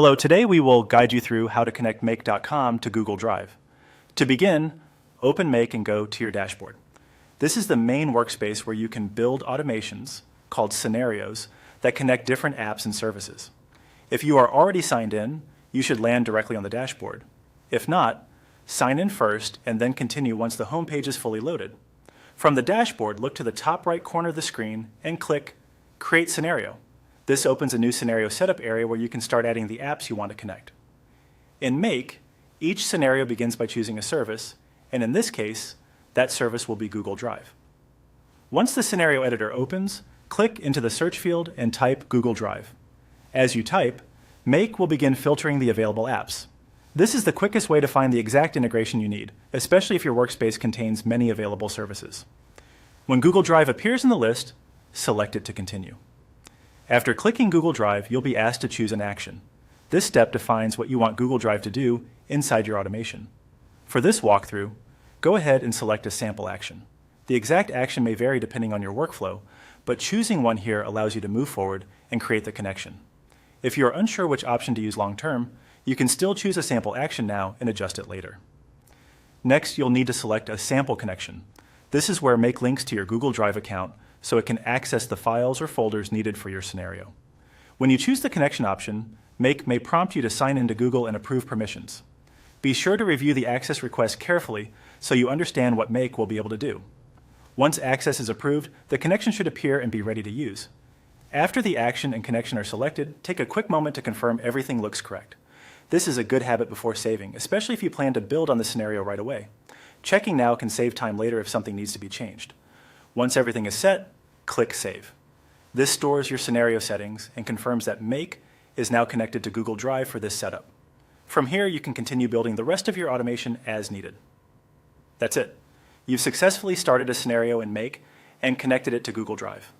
Hello, today we will guide you through how to connect Make.com to Google Drive. To begin, open Make and go to your dashboard. This is the main workspace where you can build automations called scenarios that connect different apps and services. If you are already signed in, you should land directly on the dashboard. If not, sign in first and then continue once the home page is fully loaded. From the dashboard, look to the top right corner of the screen and click Create Scenario. This opens a new scenario setup area where you can start adding the apps you want to connect. In Make, each scenario begins by choosing a service, and in this case, that service will be Google Drive. Once the scenario editor opens, click into the search field and type Google Drive. As you type, Make will begin filtering the available apps. This is the quickest way to find the exact integration you need, especially if your workspace contains many available services. When Google Drive appears in the list, select it to continue. After clicking Google Drive, you'll be asked to choose an action. This step defines what you want Google Drive to do inside your automation. For this walkthrough, go ahead and select a sample action. The exact action may vary depending on your workflow, but choosing one here allows you to move forward and create the connection. If you are unsure which option to use long-term, you can still choose a sample action now and adjust it later. Next, you'll need to select a sample connection. This is where Make links to your Google Drive account so it can access the files or folders needed for your scenario. When you choose the connection option, Make may prompt you to sign into Google and approve permissions. Be sure to review the access request carefully so you understand what Make will be able to do. Once access is approved, the connection should appear and be ready to use. After the action and connection are selected, take a quick moment to confirm everything looks correct. This is a good habit before saving, especially if you plan to build on the scenario right away. Checking now can save time later if something needs to be changed. Once everything is set, click Save. This stores your scenario settings and confirms that Make is now connected to Google Drive for this setup. From here, you can continue building the rest of your automation as needed. That's it. You've successfully started a scenario in Make and connected it to Google Drive.